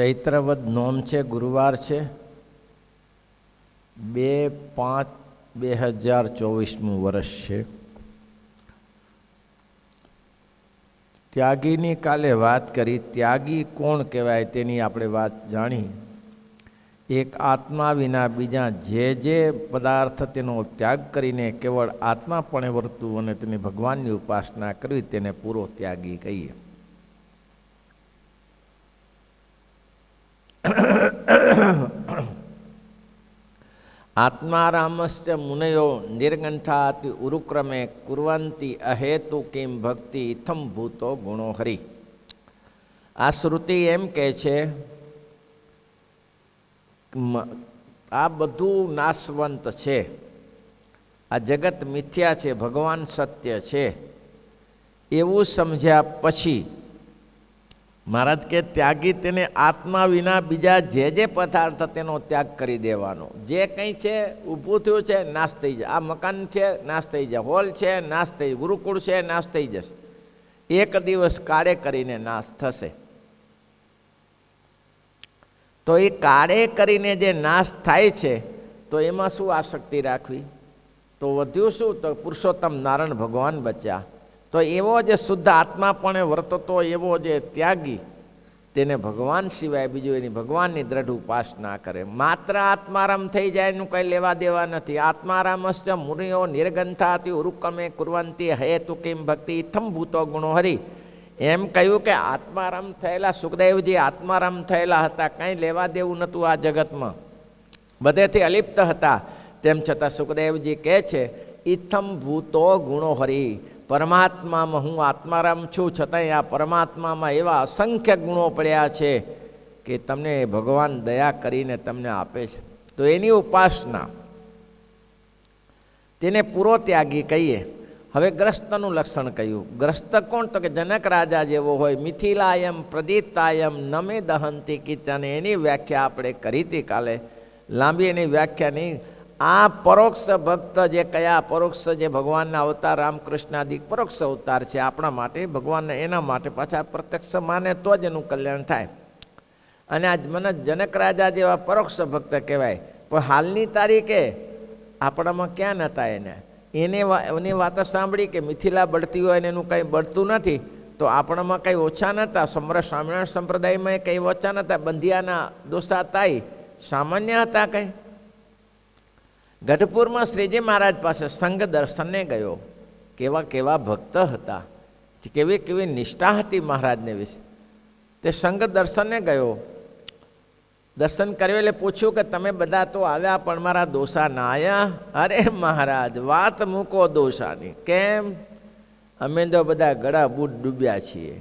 ચૈત્રવદ નોમ છે, ગુરુવાર છે, 2/5/2024 વર્ષ છે. ત્યાગીની કાલે વાત કરી. ત્યાગી કોણ કહેવાય તેની આપણે વાત જાણી. એક આત્મા વિના બીજા જે પદાર્થ તેનો ત્યાગ કરીને કેવળ આત્માપણે વર્તવું અને તેની ભગવાનની ઉપાસના કરવી તેને પૂરો ત્યાગી કહીએ. આત્મારામસ્ય મુનયો નિર્ગંથાતિ ઉરુક્રમે કુર્વંતી અહેતુ કિમ ભક્તિ ઇથમ ભૂતો ગુણો હરિ. આ શ્રુતિ એમ કહે છે આ બધું નાશવંત છે, આ જગત મિથ્યા છે, ભગવાન સત્ય છે એવું સમજ્યા પછી મહારાજ કે ત્યાગી તેને આત્મા વિના બીજા જે પદાર્થ તેનો ત્યાગ કરી દેવાનો. જે કંઈ છે ઊભું થયું છે નાશ થઈ જાય. આ મકાન છે નાશ થઈ જાય, હોલ છે નાશ થઈ, ગુરુકુળ છે નાશ થઈ જશે, એક દિવસ કાળે કરીને નાશ થશે. તો એ કાળે કરીને જે નાશ થાય છે તો એમાં શું આસક્તિ રાખવી? તો વધ્યું શું? તો પુરુષોત્તમ નારાયણ ભગવાન બચ્યા. તો એવો જે શુદ્ધ આત્મા પણ વર્તતો એવો જે ત્યાગી તેને ભગવાન સિવાય બીજું એની ભગવાનની દ્રઢ ઉપાસના કરે. માત્ર આત્મારામ થઈ જાય એનું કંઈ લેવા દેવા નથી. આત્મારામસ્ય મુનિયો નિર્ગંથાતિ ઉરુક્રમે કુર્વંતી હેતુ કિમ ભક્તિ ઇથમ ભૂતો ગુણો હરિ. એમ કહ્યું કે આત્મારામ થયેલા સુખદેવજી આત્મારામ થયેલા હતા, કંઈ લેવા દેવું નહોતું આ જગતમાં, બધેથી અલિપ્ત હતા. તેમ છતાં સુખદેવજી કહે છે ઇથમ ભૂતો ગુણો હરિ. પરમાત્મામાં હું આત્મારામ છું, છતાંય આ પરમાત્મામાં એવા અસંખ્ય ગુણો પડ્યા છે કે તમને ભગવાન દયા કરીને તમને આપે છે. તો એની ઉપાસના તેને પૂરો ત્યાગી કહીએ. હવે ગ્રસ્તનું લક્ષણ કહ્યું. ગ્રસ્ત કોણ? તો કે જનક રાજા જેવો હોય. મિથિલાયમ પ્રદીપ્તાયમ નમે દહંતી કિચન. એની વ્યાખ્યા આપણે કરી હતી કાલે, લાંબી એની વ્યાખ્યા નહીં. આ પરોક્ષ ભક્ત જે કયા પરોક્ષ જે ભગવાનના અવતાર રામકૃષ્ણાદિક પરોક્ષ અવતાર છે આપણા માટે, ભગવાનને એના માટે પાછા પ્રત્યક્ષ માને તો જ એનું કલ્યાણ થાય. અને આ મને જનક રાજા જેવા પરોક્ષ ભક્ત કહેવાય. પણ હાલની તારીખે આપણામાં ક્યાં નહોતા એની વાતો સાંભળી કે મિથિલા બળતી હોય ને એનું કંઈ બળતું નથી, તો આપણામાં કંઈ ઓછા નહોતા. સ્વામિનારાયણ સંપ્રદાયમાં કંઈ ઓછા નહોતા. બંધિયાના દોષા તાઈ સામાન્ય હતા. કંઈ ગઢપુરમાં શ્રીજી મહારાજ પાસે સંઘ દર્શનને ગયો. કેવા કેવા ભક્ત હતા, કેવી કેવી નિષ્ઠા હતી મહારાજને વિશે. તે સંઘ દર્શનને ગયો. દર્શન કર્યું એટલે પૂછ્યું કે તમે બધા તો આવ્યા પણ મારા દોષા ના આવ્યા? અરે મહારાજ વાત મૂકો દોષાની. કેમ? અમે તો બધા ગળા બૂટ ડૂબ્યા છીએ.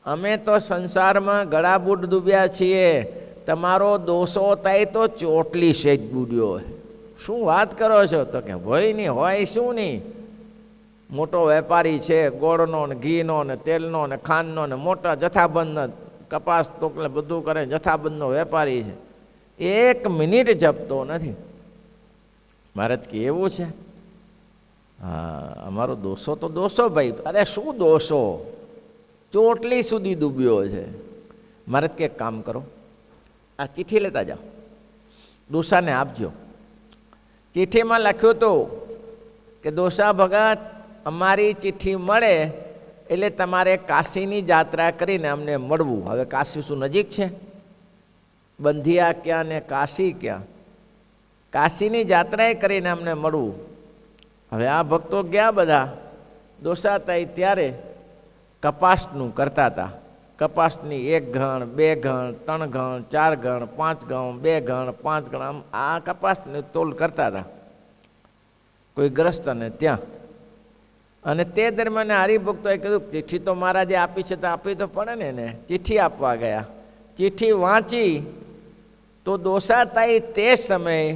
અમે તો સંસારમાં ગળા બૂટ ડૂબ્યા છીએ. તમારો દોષો થાય તો ચોટલી સેજ બુડ્યો. શું વાત કરો છો? તો કે હોય નહીં, હોય શું નહીં. મોટો વેપારી છે, ગોળનો ને ઘીનો ને તેલનો ને ખાંડનો ને મોટા જથ્થાબંધ કપાસ તોકલે બધું કરે, જથ્થાબંધનો વેપારી છે. 1 મિનિટ જપતો નથી. મહારાજ કે એવું છે? હા, અમારો દોષો તો દોષો ભાઈ. અરે શું દોષો? ચોટલી સુધી ડૂબ્યો છે. મહારાજ કે કામ કરો, આ ચિઠ્ઠી લેતા જાઓ, દોષાને આપજો. ચિઠ્ઠીમાં લખ્યું હતું કે દોષા ભગત અમારી ચિઠ્ઠી મળે એટલે તમારે કાશીની યાત્રા કરીને અમને મળવું. હવે કાશી શું નજીક છે? બંધિયા ક્યાં ને કાશી ક્યાં? કાશીની યાત્રાએ કરીને અમને મળવું. હવે આ ભક્તો ગયા બધા. દોષા થાય ત્યારે કપાસનું કરતા હતા. કપાસની 1 ઘણ 2 ઘણ 3 ઘણ 4 ઘણ 5 ઘણ 2 ઘણ 5 ઘણ આમ આ કપાસની તોલ કરતા હતા કોઈ ગ્રસ્તને ત્યાં. અને તે દરમિયાન હરિભક્તોએ કીધું ચિઠ્ઠી તો મહારાજે આપી છે તો આપવી તો પડે ને એને. ચિઠ્ઠી આપવા ગયા. ચિઠ્ઠી વાંચી તો દોષાતાઈ તે સમયે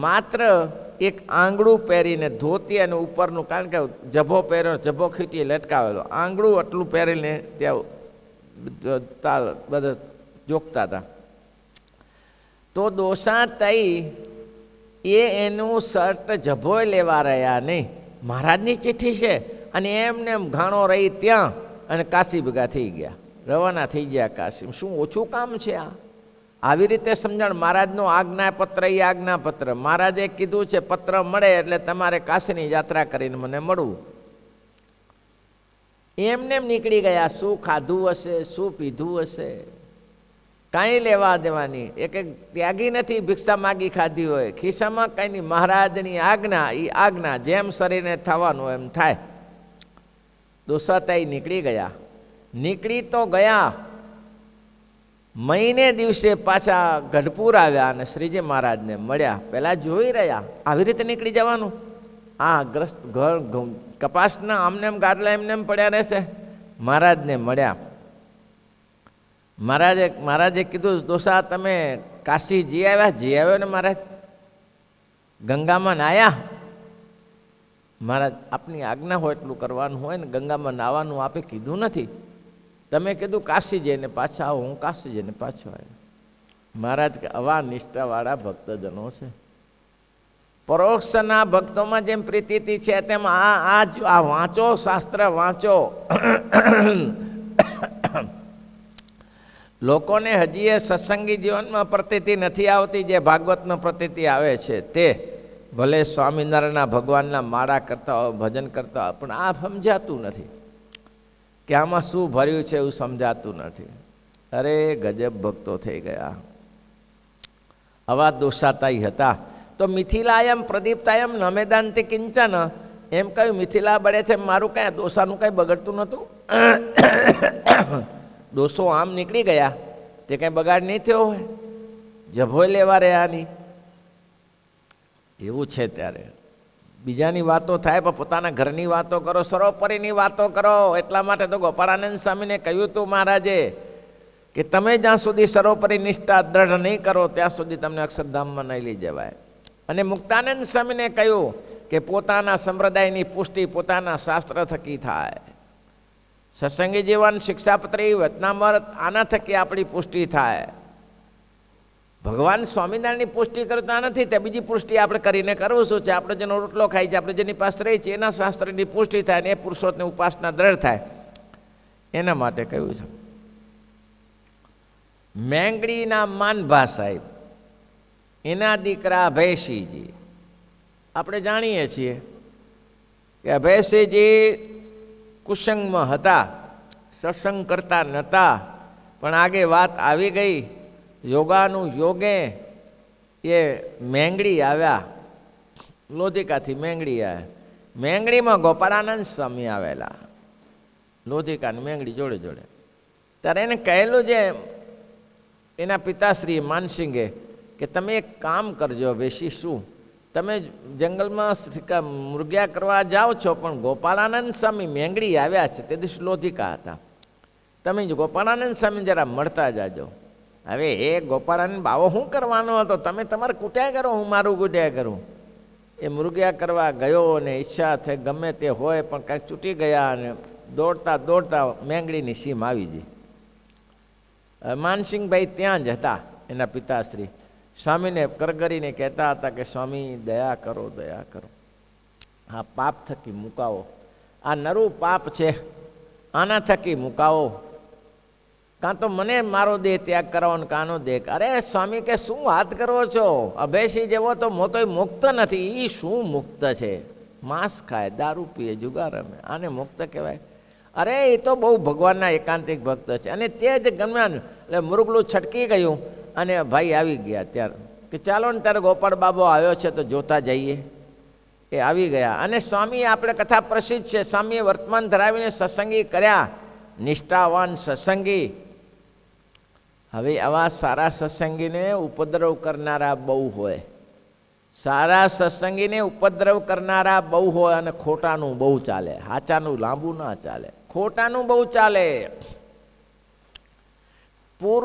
માત્ર એક આંગળું પહેરીને ધોતી અને ઉપરનું, કારણ કે જભો પહેર્યો, જભો ખીટી લટકાવેલો, આંગળું આટલું પહેરીને ત્યાં બધા જોગતા હતા. તો દોષાતાઈ એનું શર્ટ જભોય લેવા રહ્યા નહીં. મહારાજની ચિઠ્ઠી છે અને એમને ઘાણો રહી ત્યાં અને કાશી ભેગા થઈ ગયા. રવાના થઈ ગયા કાશી. શું ઓછું કામ છે આ? આવી રીતે સમજણ. મહારાજનું આજ્ઞાપત્ર એ આજ્ઞાપત્ર. મહારાજે કીધું છે પત્ર મળે એટલે તમારે કાશીની યાત્રા કરીને મને મળવું. એમને નીકળી ગયા. શું ખાધું હશે, શું પીધું હશે, કાંઈ લેવા દેવાની. એક ત્યાગી નથી ભિક્ષા માગી ખાધી હોય. ખિસ્સામાં કાંઈ નહીં. મહારાજની આજ્ઞા એ આજ્ઞા. જેમ શરીરને થવાનું એમ થાય. દોસાતાઈ નીકળી ગયા. નીકળી તો ગયા. મહિને દિવસે પાછા ગઢપુર આવ્યા અને શ્રીજી મહારાજને મળ્યા. પહેલાં જોઈ રહ્યા આવી રીતે નીકળી જવાનું. આ ગ્રસ્ત ઘર કપાસના આમને એમ ગાદલા એમને એમ પડ્યા રહેશે. મહારાજને મળ્યા. મહારાજે કીધું દોસા તમે કાશી જી આવ્યા? જી આવ્યો ને મહારાજ. ગંગામાં નાયા? મહારાજ આપની આજ્ઞા હોય એટલું કરવાનું હોય ને. ગંગામાં નાવાનું આપે કીધું નથી. તમે કીધું કાશી જઈને પાછા આવો. હું કાશી જઈને પાછો આવ્યો. મહારાજ આવા નિષ્ઠાવાળા ભક્તજનો છે. પરોક્ષના ભક્તોમાં જેમ પ્રીતિ છે તેમ આ વાંચો, શાસ્ત્ર વાંચો. લોકોને હજી એ સત્સંગી જીવનમાં પ્રતીતિ નથી આવતી જે ભાગવતમાં પ્રતીતિ આવે છે તે. ભલે સ્વામિનારાયણના ભગવાનના માળા કરતા હોય, ભજન કરતા હોય, પણ આ સમજાતું નથી કે આમાં શું ભર્યું છે એવું સમજાતું નથી. અરે ગજબ ભક્તો થઈ ગયા. આવા દોષાતાઈ હતા. તો મિથિલાયમ પ્રદીપ્તાયમ નમેદાંતિ કિંચન એમ કહ્યું. મિથિલા બળે છે મારું કાંઈ દોષાનું કાંઈ બગડતું નહોતું. દોષો આમ નીકળી ગયા. તે કાંઈ બગાડ નહીં થયો હોય. જભોય લેવા રહ્યા નહીં. એવું છે. ત્યારે બીજાની વાતો થાય પણ પોતાના ઘરની વાતો કરો, સરોપરીની વાતો કરો. એટલા માટે તો ગોપાળાનંદ સ્વામીને કહ્યું હતું મહારાજે કે તમે જ્યાં સુધી સરોપરી નિષ્ઠા દ્રઢ નહીં કરો ત્યાં સુધી તમને અક્ષરધામમાં નહીં લઈ જવાય. અને મુક્તાનંદ સ્વામીને કહ્યું કે પોતાના સંપ્રદાયની પુષ્ટિ પોતાના શાસ્ત્ર થકી થાય. સત્સંગી જીવન, શિક્ષાપત્રી, વચનામૃત આના થકી આપણી પુષ્ટિ થાય. ભગવાન સ્વામિનારાયણની પુષ્ટિ કરતા નથી. તે બીજી પુષ્ટિ આપણે કરીને કરવું શું છે? આપણે જેનો રોટલો ખાઈ છે, આપણે જેની પાસે રહી છે એના શાસ્ત્રની પુષ્ટિ થાય ને એ પુરુષોની ઉપાસના દ્રઢ થાય. એના માટે કહ્યું છે. મેંગડીના માનભા સાહેબ એના દીકરા અભયસિંહજી. આપણે જાણીએ છીએ કે અભયસિંહજી કુસંગમાં હતા, સત્સંગ કરતા નહોતા. પણ આગે વાત આવી ગઈ. યોગાનું યોગે એ મેંગડી આવ્યા. લોધિકાથી મેંગડી આવ્યા. મેંગડીમાં ગોપાળાનંદ સ્વામી આવેલા. લોધિકાની મેંગડી જોડે જોડે. ત્યારે એને કહેલું છે એના પિતાશ્રી માનસિંગે કે તમે એક કામ કરજો બેસી. શું? તમે જંગલમાં મૃગ્યા કરવા જાઓ છો પણ ગોપાળાનંદ સ્વામી મેંગડી આવ્યા છે. તે દિવસ લોધિકા હતા. તમે ગોપાળાનંદ સ્વામી જરા મળતા જાજો. હવે એ ગોપાળાનંદ બાવો શું કરવાનો હતો? તમે તમારે કૂટ્યા કરો, હું મારું કૂટ્યા કરું. એ મૃગ્યા કરવા ગયો અને ઈચ્છા થઈ ગમે તે હોય પણ કાંઈક છૂટી ગયા અને દોડતા દોડતા મેંગડીની સીમ આવી ગઈ. માનસિંહભાઈ ત્યાં જ હતા. એના પિતાશ્રી સ્વામીને કરગરીને કહેતા હતા કે સ્વામી દયા કરો, દયા કરો. આ પાપ થકી મુકાવો. આ નરું પાપ છે, આના થકી મુકાવો. કાં તો મને મારો દેહ ત્યાગ કરાવો ને કાનો દેહ. અરે સ્વામી કે શું વાત કરો છો? અભયસિંહ જેવો તો મોતોય મુક્ત નથી. એ શું મુક્ત છે? માંસ ખાય, દારૂ પીએ, જુગાર રમે, આને મુક્ત કહેવાય? અરે એ તો બહુ ભગવાનના એકાંતિક ભક્ત છે. અને તે જ ગમ્યા એટલે મુરગલું છટકી ગયું અને ભાઈ આવી ગયા. ત્યારે કે ચાલો ને ત્યારે ગોપાળ બાબો આવ્યો છે તો જોતા જઈએ. એ આવી ગયા. અને સ્વામી આપણે કથા પ્રસિદ્ધ છે. સ્વામીએ વર્તમાન ધરાવીને સત્સંગી કર્યા. નિષ્ઠાવાન સત્સંગી. હવે આવા સારા સત્સંગીને ઉપદ્રવ કરનારા બહુ હોય. સારા સત્સંગીને ઉપદ્રવ કરનારા બહુ હોય અને ખોટાનું બહુ ચાલે. હાચાનું લાંબુ ના ચાલે, ખોટાનું બહુ ચાલે. પૂર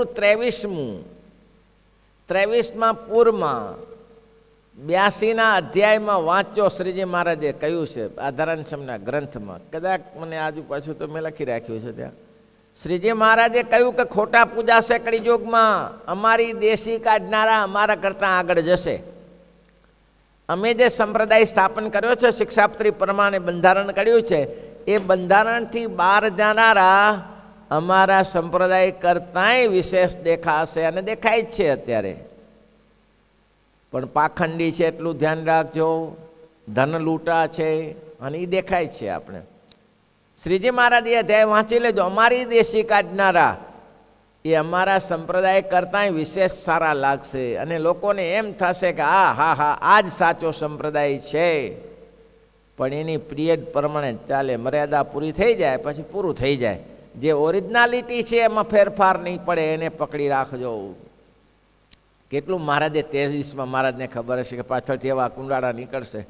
23માં પૂરમાં 82ના અધ્યાયમાં વાંચો. શ્રીજી મહારાજે કહ્યું છે આધારાન સમના ગ્રંથમાં. કદાચ મને આજુ પાછું તો મેં લખી રાખ્યું છે ત્યાં. શ્રીજી મહારાજે કહ્યું કે ખોટા પૂજાશે કળિયુગમાં. અમારી દેશી કાઢનારા અમારા કરતાં આગળ જશે. અમે જે સંપ્રદાય સ્થાપન કર્યો છે, શિક્ષાપત્રી પ્રમાણે બંધારણ કર્યું છે, એ બંધારણથી બહાર જનારા અમારા સંપ્રદાય કરતાંય વિશેષ દેખાશે, અને દેખાય જ છે અત્યારે. પણ પાખંડી છે એટલું ધ્યાન રાખજો, ધન લૂંટા છે, અને એ દેખાય છે આપણે. શ્રીજી મહારાજ એ અધ્યાય વાંચી લેજો. અમારી દેશી કાઢનારા એ અમારા સંપ્રદાય કરતાંય વિશેષ સારા લાગશે, અને લોકોને એમ થશે કે હા, આ જ સાચો સંપ્રદાય છે. પણ એની પિરિયડ પ્રમાણે ચાલે, મર્યાદા પૂરી થઈ જાય પછી પૂરું થઈ જાય. જે ઓરિજિનાલિટી છે એમાં ફેરફાર નહીં પડે, એને પકડી રાખજો. કેટલું મહારાજે 23માં મહારાજને ખબર હશે કે પાછળથી એવા કુંડાળા નીકળશે,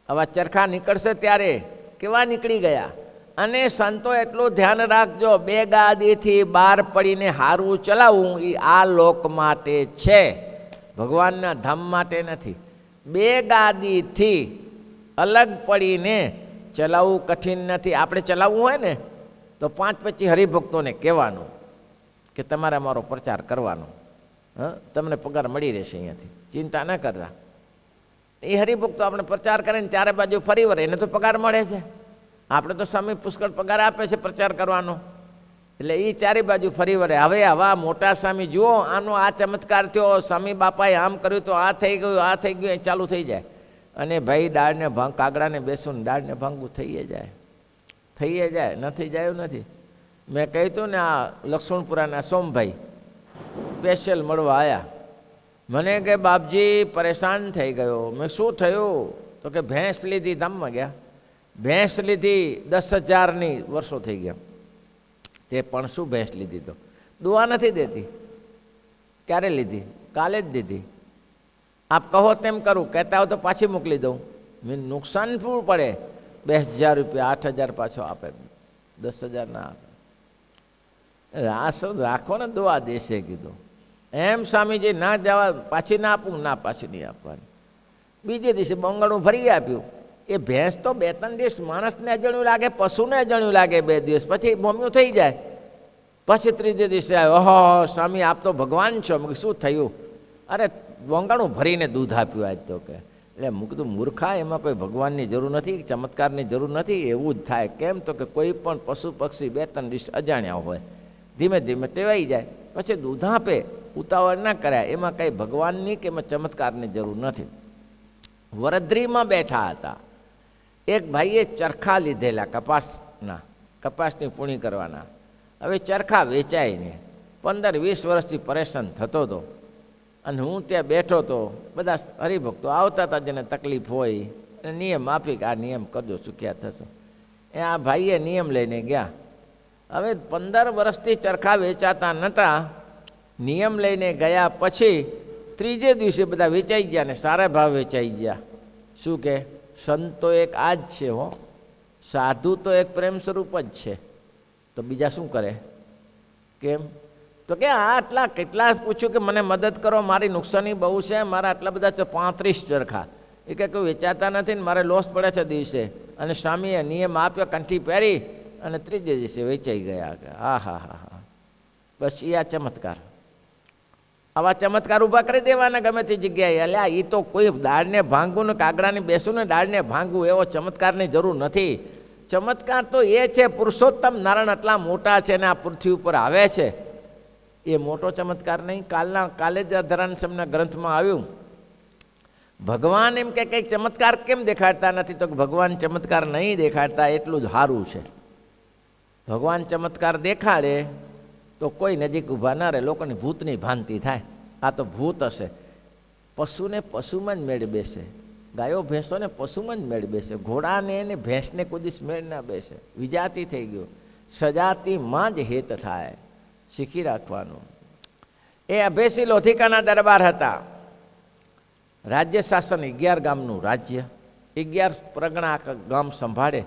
આવા ચરખા નીકળશે, ત્યારે કેવા નીકળી ગયા. અને સંતો એટલું ધ્યાન રાખજો, 2 ગાદીથી બહાર પડીને હારું ચલાવવું એ આ લોક માટે છે, ભગવાનના ધામ માટે નથી. 2 ગાદીથી અલગ પડીને ચલાવવું કઠિન નથી. આપણે ચલાવવું હોય ને તો 5-25 હરિભક્તોને કહેવાનું કે તમારે અમારો પ્રચાર કરવાનો, તમને પગાર મળી રહેશે, અહીંયાથી ચિંતા ન કરતા. એ હરિભક્તો આપણે પ્રચાર કરીને 4 બાજુ ફરી વળે, એને તો પગાર મળે છે. આપણે તો સ્વામી પુષ્કળ પગાર આપે છે પ્રચાર કરવાનો, એટલે એ 4 બાજુ ફરી વળે. હવે આવા મોટા સ્વામી જુઓ, આનો આ ચમત્કાર થયો, સ્વામી બાપાએ આમ કર્યું તો આ થઈ ગયું, આ થઈ ગયું, એ ચાલુ થઈ જાય. અને ભાઈ દાળને કાગડાને બેસું ને દાળને ભાંગવું થઈ જાય, નથી જાય એવું નથી. મેં કહ્યું હતું ને, આ લક્ષ્મણપુરાના સોમભાઈ સ્પેશિયલ મળવા આવ્યા. મને કે બાપજી પરેશાન થઈ ગયો. મેં શું થયું? તો કે ભેંસ લીધી, ધામમાં ગયા, ભેંસ લીધી 10,000ની વર્ષો થઈ ગયા. તે પણ શું ભેંસ લીધી? તો દુઆ નથી દેતી. ક્યારે લીધી? કાલે જ દીધી. આપ કહો તેમ કરું, કહેતા હો તો પાછી મોકલી દઉં. મેં નુકસાન શું પડે? 20,000 રૂપિયા, 8,000 પાછો આપે, 10,000 ના આપે. રાખો ને, દુઆ દેશે કીધું. એમ સ્વામીજી ના જવા, પાછી ના આપું, ના પાછી નહીં આપવાની. બીજે દિવસે બંગણું ભરી આપ્યું. એ ભેંસ તો 2-3 દિવસ માણસને અજાણ્યું લાગે, પશુને અજાણ્યું લાગે, 2 દિવસ પછી મોમ્યું થઈ જાય. પછી 3જે દિવસે આવ્યો, ઓહો સ્વામી આપ તો ભગવાન છો. મેં શું થયું? અરે બંગણું ભરીને દૂધ આપ્યું આજ તો. કે એટલે મેં કીધું મૂર્ખા, એમાં કોઈ ભગવાનની જરૂર નથી, ચમત્કારની જરૂર નથી. એવું જ થાય. કેમ? તો કે કોઈ પણ પશુ પક્ષી 2-3 દિવસ અજાણ્યા હોય, ધીમે ધીમે ટેવાઈ જાય, પછી દૂધ આપે. ઉતાવળ ના કરાય. એમાં કંઈ ભગવાનની કે એમાં ચમત્કારની જરૂર નથી. વરદ્રીમાં બેઠા હતા. એક ભાઈએ ચરખા લીધેલા કપાસની પૂણી કરવાના. હવે ચરખા વેચાય ને, 15-20 વર્ષથી પરેશાન થતો હતો. અને હું ત્યાં બેઠો તો, બધા હરિભક્તો આવતા હતા જેને તકલીફ હોય, અને નિયમ આપી કે આ નિયમ કરજો, સુખ્યા થશો. એ આ ભાઈએ નિયમ લઈને ગયા. હવે 15 વર્ષથી ચરખા વેચાતા નહોતા. નિયમ લઈને ગયા પછી 3જે દિવસે બધા વેચાઈ ગયા, ને સારા ભાવ વેચાઈ ગયા. શું કે સંતો એક આ જ છે હો, સાધુ તો એક પ્રેમ સ્વરૂપ જ છે. તો બીજા શું કરે? કેમ? તો કે આટલા કેટલા પૂછ્યું કે મને મદદ કરો, મારી નુકસાની બહુ છે, મારા આટલા બધા 35 ચરખા. એ કે કોઈ વેચાતા નથી ને મારે લોસ પડે છે દિવસે. અને સ્વામીએ નિયમ આપ્યો, કંઠી પહેરી, અને 3જે દિવસે વેચાઈ ગયા. હા, બસ એ આ ચમત્કાર. આવા ચમત્કાર ઊભા કરી દેવાના ગમે તે જગ્યાએ. અલ્યા એ તો કોઈ દાળને ભાંગવું ને કાગડાને બેસવું ને દાળને ભાંગવું, એવો ચમત્કારની જરૂર નથી. ચમત્કાર તો એ છે, પુરુષોત્તમ નારાયણ આટલા મોટા છે ને આ પૃથ્વી ઉપર આવે છે, એ મોટો ચમત્કાર નહીં. કાલે જ ધરાનસમના ગ્રંથમાં આવ્યું, ભગવાન એમ કે કંઈક ચમત્કાર કેમ દેખાડતા નથી? તો ભગવાન ચમત્કાર નહીં દેખાડતા એટલું જ સારું છે. ભગવાન ચમત્કાર દેખાડે તો કોઈ નજીક ઊભા ના રહે, લોકોની ભૂતની ભ્રાંતિ થાય. આ તો ભૂત હશે. પશુને પશુમાં જ મેળ બેસે, ગાયો ભેંસોને પશુમાં જ મેળ બેસે, ઘોડાને ને ભેંસને કોઈ દિવસ મેળ ના બેસે. વિજાતિ થઈ ગયો, સજાતિમાં જ હેત થાય. શીખી રાખવાનું. એ અભેસી લોધિકાના દરબાર હતા. રાજ્ય શાસન 11 ગામનું રાજ્ય, 11 પરગણા ગામ સંભાળે.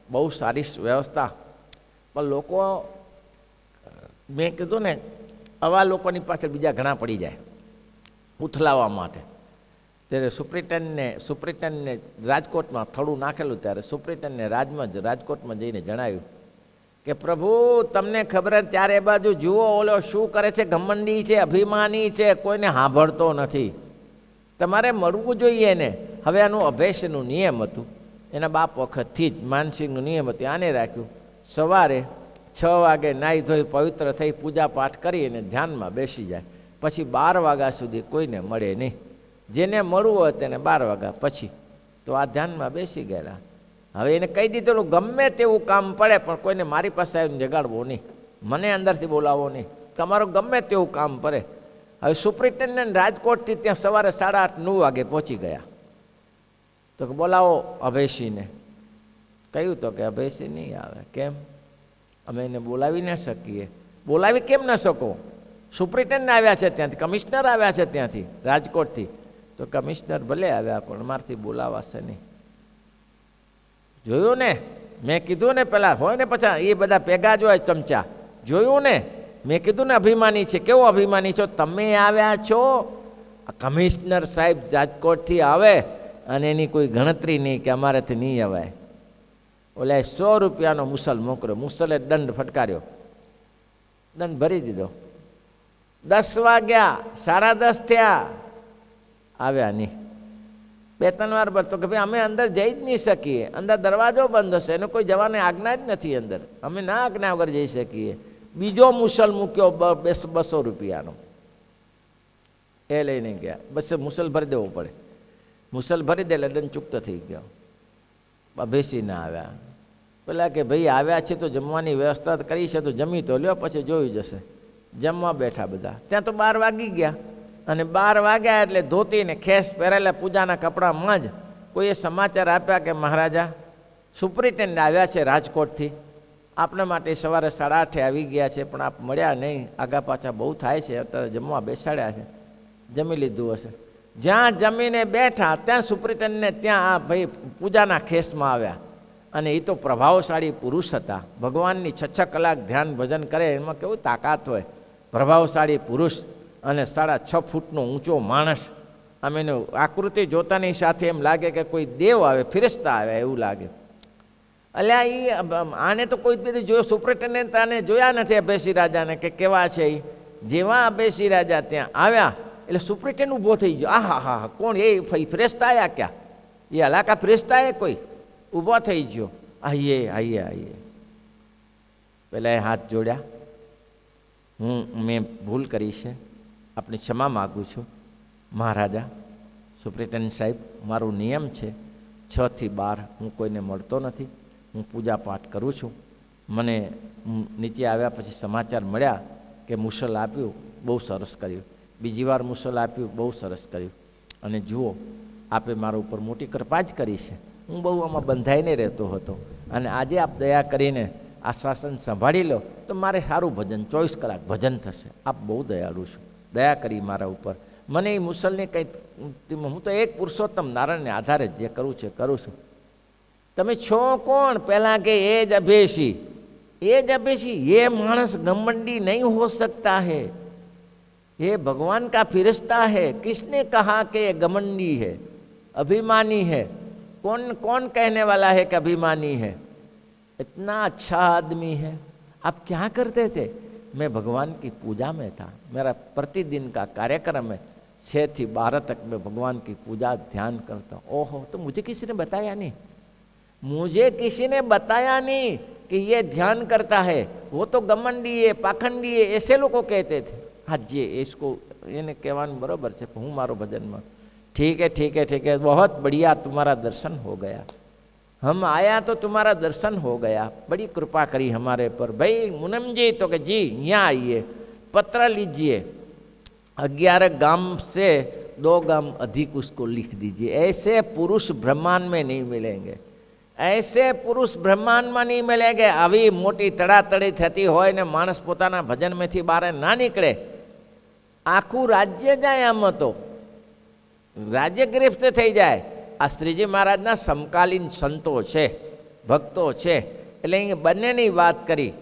બહુ સારી વ્યવસ્થા. પણ લોકો, મેં કીધું ને, આવા લોકોની પાછળ બીજા ઘણા પડી જાય ઉથલાવવા માટે. ત્યારે સુપ્રિન્ટેન્ડને રાજકોટમાં થડું નાખેલું, ત્યારે સુપ્રિન્ટેન્ડને રાજકોટમાં જઈને જણાવ્યું કે પ્રભુ તમને ખબર જ, ચારે બાજુ જુઓ ઓલો શું કરે છે, ઘમંડી છે, અભિમાની છે, કોઈને સાંભળતો નથી, તમારે મળવું જોઈએ ને. હવે આનું અભેસનું નિયમ હતું, એના બાપ વખતથી જ માનસિંહનું નિયમ હતું. આને રાખ્યું, સવારે 6 વાગે નાહી ધોઈ પવિત્ર થઈ પૂજા પાઠ કરી અને ધ્યાનમાં બેસી જાય. પછી 12 વાગ્યા સુધી કોઈને મળે નહીં. જેને મળવું હોય તેને 12 વાગ્યા પછી તો આ ધ્યાનમાં બેસી ગયેલા. હવે એને કહી દીધેલું ગમે તેવું કામ પડે પણ કોઈને મારી પાસે આવીને જગાડવો નહીં, મને અંદરથી બોલાવવો નહીં, તમારું ગમે તેવું કામ પડે. હવે સુપ્રિન્ટેન્ડન્ટ રાજકોટથી ત્યાં સવારે 8:30 9 વાગે પહોંચી ગયા. તો કે બોલાવો અભયસિંહને. કહ્યું તો કે અભયસિંહ નહીં આવે. કેમ? અમે એને બોલાવી ન શકીએ. બોલાવી કેમ ન શકો? સુપ્રિન્ટેન્ડન્ટ આવ્યા છે ત્યાંથી, કમિશનર આવ્યા છે ત્યાંથી રાજકોટથી. તો કમિશનર ભલે આવ્યા પણ મારથી બોલાવાશે નહીં. જોયું ને, મેં કીધું ને પેલા હોય ને પછી એ બધા ભેગા જ હોય ચમચા. જોયું ને, મેં કીધું ને અભિમાની છે. કેવો અભિમાની છો તમે? આવ્યા છો, કમિશનર સાહેબ રાજકોટથી આવે અને એની કોઈ ગણતરી નહીં કે અમારેથી નહીં અવાય. ઓલા 100 રૂપિયાનો મુસલ મોકલ્યો. મુસલે દંડ ફટકાર્યો, દંડ ભરી દીધો. 10 વાગ્યા, 10:30 થયા, આવ્યા નહીં. 2-3 વાર બોલતો કે ભાઈ અમે અંદર જઈ જ નહીં શકીએ, અંદર દરવાજો બંધ હશે, એને કોઈ જવાની આજ્ઞા જ નથી અંદર, અમે ના આજ્ઞા વગર જઈ શકીએ. બીજો મુસલ મૂક્યો 200 રૂપિયાનો, એ લઈને ગયા. બસ મુસલ ભરી દેવો પડે. મુસલ ભરી દે એટલે દંડ ચૂકતો થઈ ગયો. અભયસિંહ ના આવ્યા. પેલા કે ભાઈ આવ્યા છે તો જમવાની વ્યવસ્થા કરી છે તો જમી તો લ્યો, પછી જોઈ જશે. જમવા બેઠા બધા. ત્યાં તો 12 વાગી ગયા. અને 12 વાગ્યા એટલે ધોતીને ખેસ પહેરેલા પૂજાના કપડામાં જ કોઈએ સમાચાર આપ્યા કે મહારાજા સુપ્રિન્ટેન્ડન્ટ આવ્યા છે રાજકોટથી, આપના માટે સવારે 8:30 આવી ગયા છે પણ આપ મળ્યા નહીં, આગા પાછા બહુ થાય છે, અત્યારે જમવા બેસાડ્યા છે, જમી લીધું હશે. જ્યાં જમીને બેઠા ત્યાં સુપ્રિન્ટેન્ડન્ટને ત્યાં આ ભાઈ પૂજાના ખેસમાં આવ્યા. અને એ તો પ્રભાવશાળી પુરુષ હતા. ભગવાનની 6 કલાક ધ્યાન ભજન કરે એમાં કેવું તાકાત હોય. પ્રભાવશાળી પુરુષ અને 6.5 ફૂટનો ઊંચો માણસ. આમ એનું આકૃતિ જોતાની સાથે એમ લાગે કે કોઈ દેવ આવે, ફિરસ્તા આવે એવું લાગે. અલ્યા એ આને તો કોઈ દીધી જોયો, સુપ્રિન્ટેન્ડન્ટ આને જોયા નથી અભયસિંહ રાજાને કે કેવા છે એ. જેવા અભયસિંહ રાજા ત્યાં આવ્યા એટલે સુપ્રિન્ટેન્ડન્ટ ઊભો થઈ ગયો. હા હા હા, કોણ એ? ફિરસ્તા આવ્યા ક્યાં? એ હલાકા ફિરસ્તા એ કોઈ? ઊભો થઈ ગયો. આઈએ આઈએ આઈએ. પેલા એ હાથ જોડ્યા. મેં ભૂલ કરી છે, આપની ક્ષમા માગું છું મહારાજા. સુપ્રિન્ટેન્ડન્ટ સાહેબ, મારો નિયમ છે 6 થી 12 હું કોઈને મળતો નથી, હું પૂજા પાઠ કરું છું. મને નીચે આવ્યા પછી સમાચાર મળ્યા કે મુસલ આપ્યું, બહુ સરસ કર્યું. બીજી વાર મુસલ આપ્યું, બહુ સરસ કર્યું. અને જુઓ, આપે મારા ઉપર મોટી કૃપા જ કરી છે. હું બહુ આમાં બંધાઈને રહેતો હતો અને આજે આપ દયા કરીને આ શાસન સંભાળી લો તો મારે સારું ભજન 24 કલાક ભજન થશે. આપ બહુ દયાળુ છો, દયા કરી મારા ઉપર. મને એ મુસલની કંઈ, હું તો એક પુરુષોત્તમ નારાયણને આધારે જે કરું છે કરું છું. તમે છો કોણ? પહેલાં કે એ જ અભયસિંહ. એ જ અભયસિંહ? ये मानस घमंडी नहीं हो सकता है, ये भगवान का फिरिश्ता है. किसने कहा कि ये घमंडी है, अभिमानी है? कौन कौन कहने वाला है कि अभिमानी है? इतना अच्छा आदमी है. आप क्या करते थे? मैं भगवान की पूजा में था. मेरा प्रतिदिन का कार्यक्रम है, 6 થી 12 तक मैं भगवान की पूजा ध्यान करता हूँ. ओहो, तो मुझे किसी ने बताया नहीं, मुझे किसी ने बताया नहीं कि ये ध्यान करता है. वो तो घमंडी है, पाखंडी है, ऐसे लोग कहते थे. हाँ जी, इसको એને કહેવાનું બરોબર છે. હું મારો ભજનમાં ठीक है ठीक है ठीक है, बहुत बढ़िया, तुम्हारा दर्शन हो गया. हम आया तो तुम्हारा दर्शन हो गया, बड़ी कृपा करी हमारे पर. भाई मुनम जी, तो कि जी यहाँ आइए, पत्र लीजिए, 11 गांव से 2 गांव अधिक उसको लिख दीजिए. ऐसे पुरुष ब्रह्मांड में नहीं मिलेंगे, ऐसे पुरुष ब्रह्मांड में नहीं मिलेंगे. આવી મોટી તડાતડી થતી હોય ને માણસ પોતાના ભજનમાંથી બહાર ના નીકળે, આખું રાજ્ય જાય. આમ તો રાજ્ય ગ્રસ્ત થઈ જાય. આ શ્રીજી મહારાજના સમકાલીન સંતો છે, ભક્તો છે, એટલે અહીં બંનેની વાત કરી.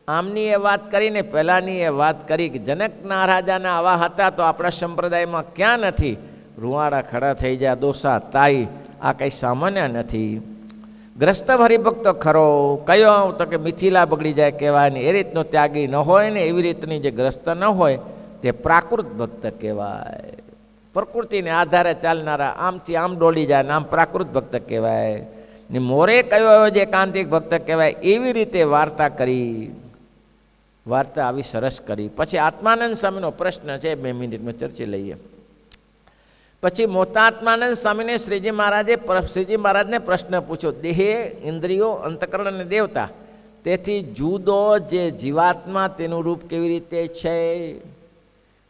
આમની એ વાત કરીને પહેલાંની એ વાત કરી કે જનક મહારાજાના આવા હતા તો આપણા સંપ્રદાયમાં ક્યાં નથી. રૂવાડા ખડા થઈ જાય, દોસા તાઈ, આ કંઈ સામાન્ય નથી. ગ્રસ્ત હરિભક્તો ખરો કયો? તો કે મિથિલા બગડી જાય કહેવાય ને, એ રીતનો ત્યાગી ન હોય ને એવી રીતની જે ગ્રસ્ત ન હોય તે પ્રાકૃત ભક્ત કહેવાય. પ્રકૃતિને આધારે ચાલનારા, આમથી આમ ડોલી જાય ને આમ પ્રાકૃત ભક્ત કહેવાય. ને મોરે કયો એવો જે એકાંતિક ભક્ત કહેવાય. એવી રીતે વાર્તા કરી વાર્તા આવી સરસ કરી. પછી આત્માનંદ સ્વામીનો પ્રશ્ન છે, 2 મિનિટમાં ચર્ચી લઈએ. પછી મોટા આત્માનંદ સ્વામીને શ્રીજી મહારાજને પ્રશ્ન પૂછ્યો, દેહ, ઇન્દ્રિયો, અંતકરણ અને દેવતા, તેથી જુદો જે જીવાત્મા તેનું રૂપ કેવી રીતે છે?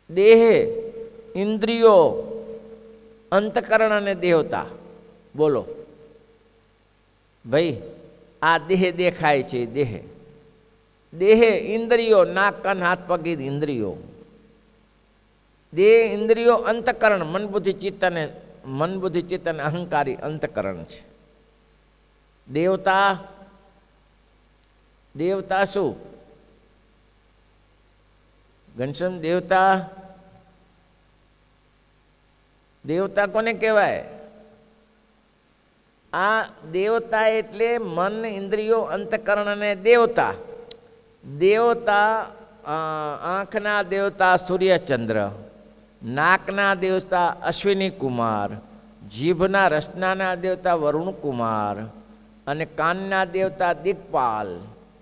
દેહ, ઇન્દ્રિયો, અંતકરણ અને દેવતા, બોલો ભાઈ. આ દેહ દેખાય છે, દેહ, ઇન્દ્રિયો, નાક, કાન, હાથ, પગ, ઇન્દ્રિયો. દેહ, ઇન્દ્રિયો, અંતકરણ, મન બુદ્ધિ ચિત્ત અને અહંકારી અંતકરણ છે. દેવતા શું? ઘનશ્યામ, દેવતા કોને કહેવાય? આ દેવતા એટલે મન, ઇન્દ્રિયો, અંતકરણ અને દેવતા. આંખના દેવતા સૂર્યચંદ્ર, નાકના દેવતા અશ્વિની કુમાર, જીભના રસનાના દેવતા વરુણ કુમાર અને કાનના દેવતા દિક્પાલ.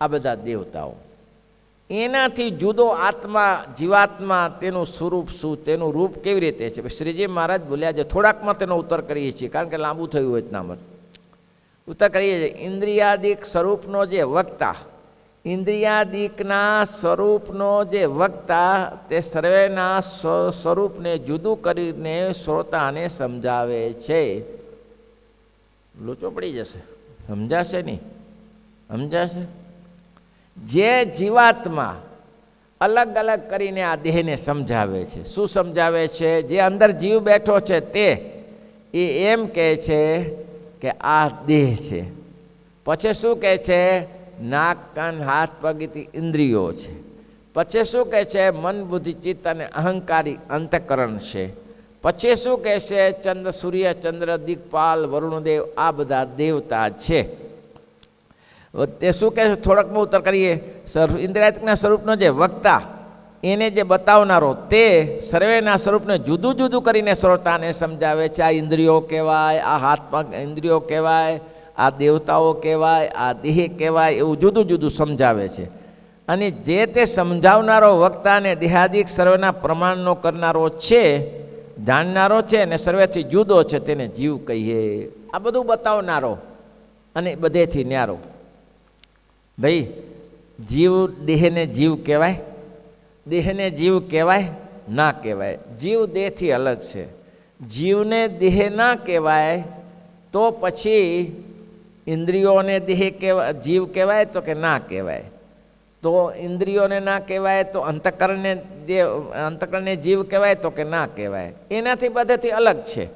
આ બધા દેવતાઓ. એનાથી જુદો આત્મા, જીવાત્મા, તેનું સ્વરૂપ શું, તેનું રૂપ કેવી રીતે છે? શ્રીજી મહારાજ બોલ્યા છે. થોડાકમાં તેનો ઉત્તર કરીએ છીએ, કારણ કે લાંબુ થયું હોય એટલામાં ઉત્તર કરીએ છીએ. ઇન્દ્રિયાદિક સ્વરૂપનો જે વક્તા, ઇન્દ્રિયાદિકના સ્વરૂપનો જે વક્તા, તે સર્વેના સ્વરૂપને જુદું કરીને શ્રોતાને સમજાવે છે. લોચો પડી જશે, સમજાશે નહીં? સમજાશે? જે જીવાત્મા અલગ અલગ કરીને આ દેહને સમજાવે છે. શું સમજાવે છે? જે અંદર જીવ બેઠો છે તે એમ કહે છે કે આ દેહ છે. પછી શું કહે છે? નાક, કાન, હાથ, પગ ઇન્દ્રિયો છે. પછી શું કહે છે? મન, બુદ્ધિ, ચિત્ત અને અહંકારી અંતકરણ છે. પછી શું કહે છે? સૂર્ય, ચંદ્ર, દિક્પાલ, વરુણદેવ, આ બધા દેવતા છે. તે શું કહે છે? થોડાકમાં ઉત્તર કરીએ. ઇન્દ્રિયાત્મકના સ્વરૂપનો જે વક્તા, એને જે બતાવનારો, તે સર્વેના સ્વરૂપને જુદું જુદું કરીને શ્રોતાને સમજાવે છે. આ ઇન્દ્રિયો કહેવાય, આ હાથ પગ ઇન્દ્રિયો કહેવાય, આ દેવતાઓ કહેવાય, આ દેહ કહેવાય, એવું જુદું જુદું સમજાવે છે. અને જે તે સમજાવનારો વક્તાને દેહાદિક સર્વેના પ્રમાણનો કરનારો છે, જાણનારો છે અને સર્વેથી જુદો છે, તેને જીવ કહીએ. આ બધું બતાવનારો અને બધેથી ન્યારો. ભાઈ, જીવ, દેહને જીવ કહેવાય? દેહને જીવ કહેવાય? ના કહેવાય. જીવ દેહથી અલગ છે. જીવને દેહ ના કહેવાય તો પછી ઇન્દ્રિયોને દેહ કહેવાય, જીવ કહેવાય તો કે ના કહેવાય? તો ઇન્દ્રિયોને ના કહેવાય તો અંતકરણને જીવ કહેવાય તો કે ના કહેવાય? એનાથી બધાથી અલગ છે.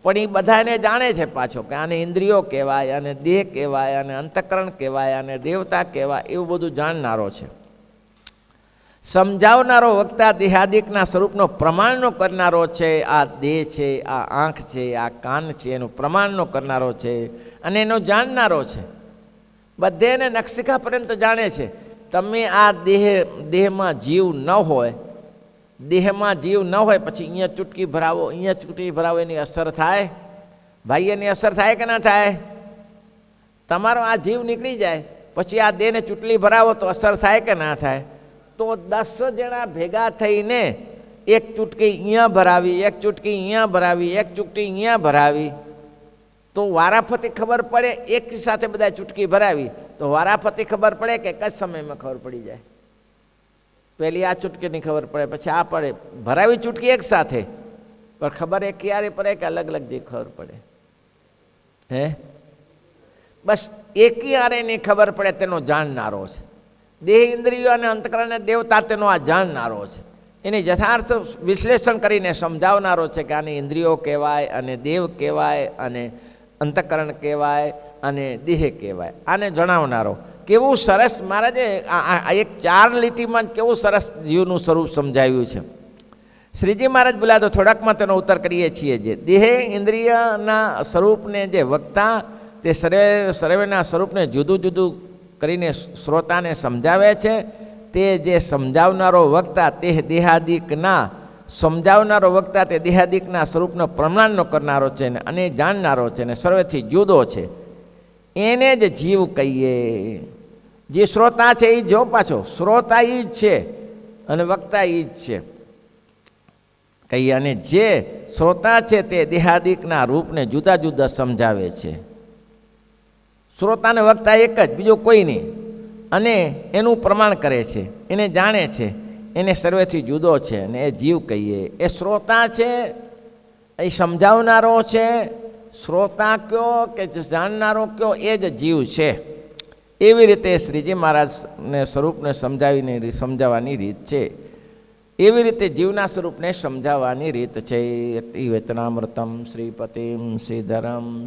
પણ એ બધાને જાણે છે પાછો કે આને ઇન્દ્રિયો કહેવાય, અને દેહ કહેવાય, અને અંતકરણ કહેવાય, અને દેવતા કહેવાય. એવું બધું જાણનારો છે. સમજાવનારો વક્તા દેહાદિકના સ્વરૂપનો પ્રમાણનો કરનારો છે. આ દેહ છે, આ આંખ છે, આ કાન છે, એનું પ્રમાણનો કરનારો છે અને એનો જાણનારો છે. બધેને નખશિખા પર્યંત જાણે છે. તમે આ દેહમાં જીવ ન હોય, દેહમાં જીવ ન હોય, પછી અહીંયા ચૂટકી ભરાવો, અહીંયા ચૂંટકી ભરાવો, એની અસર થાય? ભાઈ, એની અસર થાય કે ના થાય? તમારો આ જીવ નીકળી જાય પછી આ દેહને ચૂંટલી ભરાવો તો અસર થાય કે ના થાય? તો 10 જણા ભેગા થઈને એક ચૂટકી અહીંયા ભરાવી, એક ચૂટકી અહીંયા ભરાવી, એક ચૂટકી અહીંયા ભરાવી, તો વારાફરતી ખબર પડે? એક સાથે બધા ચૂટકી ભરાવી તો વારાફરતી ખબર પડે કે એક જ સમયમાં ખબર પડી જાય? પહેલી આ ચૂટકીની ખબર પડે, પછી આ પડે. ભરાવી ચૂટકી એક સાથે, પણ ખબર એ ક્યારે પડે કે અલગ અલગ જે ખબર પડે? હે, બસ એકી આરેની ખબર પડે તેનો જાણનારો છે. દેહ, ઇન્દ્રિયો અને અંતકરણ દેવતા તેનો આ જાણનારો છે. એની યથાર્થ વિશ્લેષણ કરીને સમજાવનારો છે કે આને ઇન્દ્રિયો કહેવાય, અને દેવ કહેવાય, અને અંતકરણ કહેવાય, અને દેહ કહેવાય. આને જણાવનારો. કેવું સરસ મહારાજે એક 4 લીટીમાં કેવું સરસ જીવનું સ્વરૂપ સમજાવ્યું છે. શ્રીજી મહારાજ બોલ્યા તો થોડાકમાં તેનો ઉત્તર કરીએ છીએ. જે દેહ, ઇન્દ્રિયના સ્વરૂપને જે વક્તા, તે સર્વેના સ્વરૂપને જુદું જુદું કરીને શ્રોતાને સમજાવે છે. તે જે સમજાવનારો વક્તા, તે દેહાદિકના સમજાવનારો વક્તા, તે દેહાદિકના સ્વરૂપનો પ્રમાણનો કરનારો છે અને જાણનારો છે, અને સર્વેથી જુદો છે. એને જ જીવ કહીએ. જે શ્રોતા છે એ જો પાછો શ્રોતા એ જ છે અને વક્તા એ જ છે કહીએ. અને જે શ્રોતા છે તે દેહાદિકના રૂપને જુદા જુદા સમજાવે છે. શ્રોતાને વક્તા એક જ, બીજો કોઈ નહીં. અને એનું પ્રમાણ કરે છે, એને જાણે છે, એને સર્વેથી જુદો છે. અને એ જીવ કહીએ એ શ્રોતા છે, એ સમજાવનારો છે. શ્રોતા કયો કે જાણનારો કયો એ જ જીવ છે. એવી રીતે શ્રીજી મહારાજને સ્વરૂપને સમજાવવાની રીત છે. એવી રીતે જીવના સ્વરૂપને સમજાવવાની રીત છે. વચનામૃતમ શ્રીપતિમ શ્રીધરમ